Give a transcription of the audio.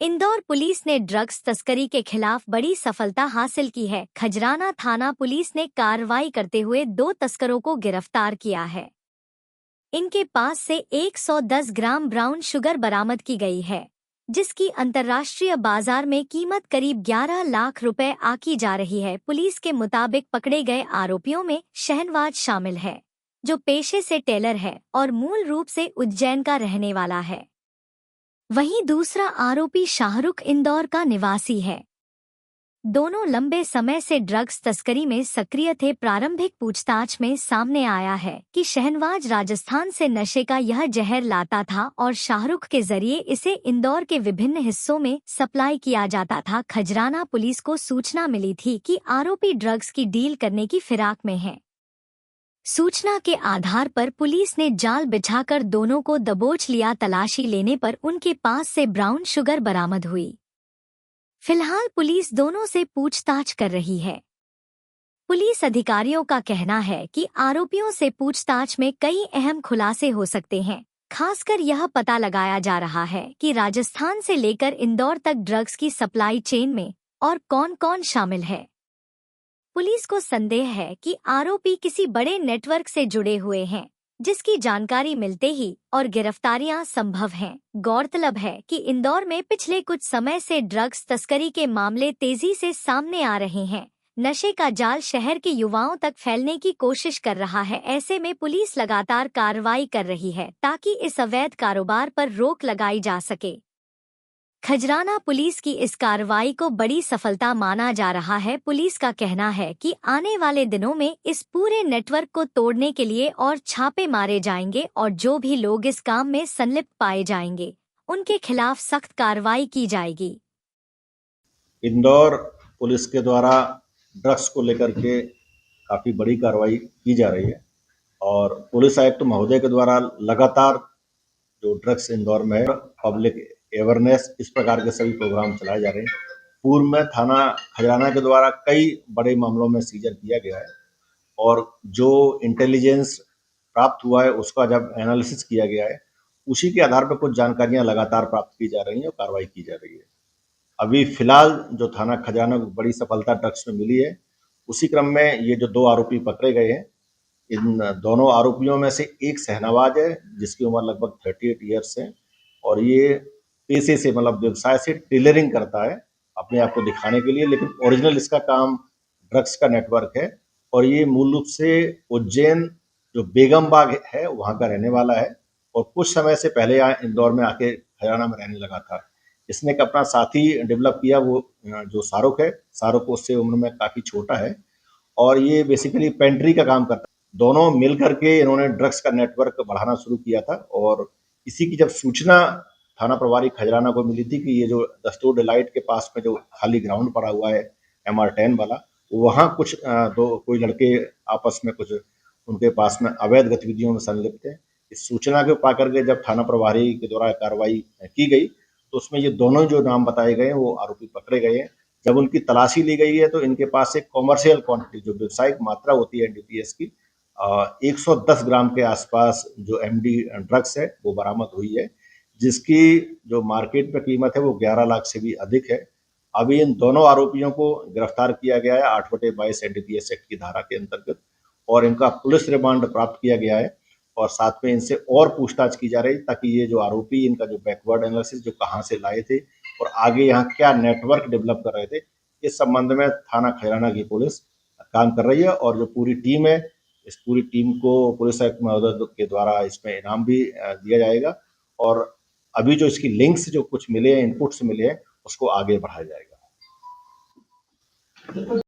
Indore police ने drugs तस्करी के खिलाफ बड़ी सफलता हासिल की है। खजराना थाना पुलिस ने कार्रवाई करते हुए 2 तस्करों को गिरफ्तार किया है। इनके पास से 110 ग्राम ब्राउन शुगर बरामद की गई है, जिसकी अंतर्राष्ट्रीय बाजार में कीमत करीब 11 लाख रुपए आकी जा रही है। पुलिस के मुताबिक पकड़े गए आरोपियों में शहनवाज शामिल है, जो पेशे से टेलर है और मूल रूप से उज्जैन का रहने वाला है। वहीं दूसरा आरोपी शाहरुख इंदौर का निवासी है। दोनों लंबे समय से ड्रग्स तस्करी में सक्रिय थे। प्रारंभिक पूछताछ में सामने आया है कि शहनवाज राजस्थान से नशे का यह जहर लाता था और शाहरुख के जरिए इसे इंदौर के विभिन्न हिस्सों में सप्लाई किया जाता था। खजराना पुलिस को सूचना मिली थी कि आरोपी ड्रग्स की डील करने की फिराक में है। सूचना के आधार पर पुलिस ने जाल बिछाकर दोनों को दबोच लिया। तलाशी लेने पर उनके पास से ब्राउन शुगर बरामद हुई। फिलहाल पुलिस दोनों से पूछताछ कर रही है। पुलिस अधिकारियों का कहना है कि आरोपियों से पूछताछ में कई अहम खुलासे हो सकते हैं। खासकर यह पता लगाया जा रहा है कि राजस्थान से लेकर इंदौर तक ड्रग्स की सप्लाई चेन में और कौन-कौन शामिल है। पुलिस को संदेह है कि आरोपी किसी बड़े नेटवर्क से जुड़े हुए हैं, जिसकी जानकारी मिलते ही और गिरफ्तारियां संभव हैं। गौरतलब है कि इंदौर में पिछले कुछ समय से ड्रग्स तस्करी के मामले तेजी से सामने आ रहे हैं। नशे का जाल शहर के युवाओं तक फैलने की कोशिश कर रहा है। ऐसे में पुलिस लगातार कार्रवाई कर रही है ताकि इस अवैध कारोबार पर रोक लगाई जा सके। खजराना पुलिस की इस कार्रवाई को बड़ी सफलता माना जा रहा है। पुलिस का कहना है कि आने वाले दिनों में इस पूरे नेटवर्क को तोड़ने के लिए और छापे मारे जाएंगे और जो भी लोग इस काम में संलिप्त पाए जाएंगे, उनके खिलाफ सख्त कार्रवाई की जाएगी। इंदौर पुलिस के द्वारा ड्रग्स को लेकर के काफ़ी बड़ी कार्रवाई की जा रही है और पुलिस आयुक्त महोदय के द्वारा लगातार जो ड्रग्स इंदौर में है, पब्लिक अवेयरनेस, इस प्रकार के सभी प्रोग्राम चलाए जा रहे हैं। पूर्व में थाना खजराना के द्वारा कई बड़े मामलों में सीजर किया गया है और जो इंटेलिजेंस प्राप्त हुआ है उसका जब एनालिसिस किया गया है, उसी के आधार पर कुछ जानकारियां लगातार प्राप्त की जा रही हैं और कार्रवाई की जा रही है। अभी फिलहाल जो थाना खजाना को बड़ी सफलता ड्रग्स में मिली है, उसी क्रम में ये जो 2 आरोपी पकड़े गए हैं, इन दोनों आरोपियों में से एक शहनवाज है जिसकी उम्र लगभग 38 ईयर्स है और ये पेशे से मतलब व्यवसाय से टेलरिंग करता है अपने आप को दिखाने के लिए, लेकिन ओरिजिनल इसका काम ड्रग्स का नेटवर्क है और ये मूल रूप से उज्जैन जो बेगम बाग है वहाँ का रहने वाला है और कुछ समय से पहले यहाँ इंदौर में आके हरियाणा में रहने लगा था। इसने एक अपना साथी डेवलप किया, वो जो शाहरुख है, शाहरुख उससे उम्र में काफ़ी छोटा है और ये बेसिकली पेंट्री का काम करता है। दोनों मिल करके इन्होंने ड्रग्स का नेटवर्क बढ़ाना शुरू किया था और इसी की जब सूचना थाना प्रभारी खजराना को मिली थी कि ये जो दस्तूर डिलाइट के पास में जो खाली ग्राउंड पड़ा हुआ है MR10 वाला, वहाँ कुछ कोई लड़के आपस में कुछ उनके पास में अवैध गतिविधियों में संलिप्त है। इस सूचना को पा करके जब थाना प्रभारी के द्वारा कार्रवाई की गई तो उसमें ये दोनों जो नाम बताए गए हैं वो आरोपी पकड़े गए हैं। जब उनकी तलाशी ली गई है तो इनके पास से कॉमर्शियल क्वांटिटी जो व्यावसायिक मात्रा होती है NDPS की 110 ग्राम के आसपास जो MD ड्रग्स है वो बरामद हुई है, जिसकी जो मार्केट में कीमत है वो 11 लाख से भी अधिक है। अभी इन दोनों आरोपियों को गिरफ्तार किया गया है 8/22 NDPS एक्ट की धारा के अंतर्गत और इनका पुलिस रिमांड प्राप्त किया गया है और साथ में इनसे और पूछताछ की जा रही ताकि ये जो आरोपी इनका जो बैकवर्ड एनालिसिस जो कहाँ से लाए थे और आगे यहाँ क्या नेटवर्क डेवलप कर रहे थे, इस संबंध में थाना खैराना की पुलिस काम कर रही है और जो पूरी टीम है, इस पूरी टीम को पुलिस आयुक्त महोदय के द्वारा इसमें इनाम भी दिया जाएगा और अभी जो इसकी लिंक्स जो कुछ मिले हैं, इनपुट्स मिले हैं, उसको आगे बढ़ाया जाएगा।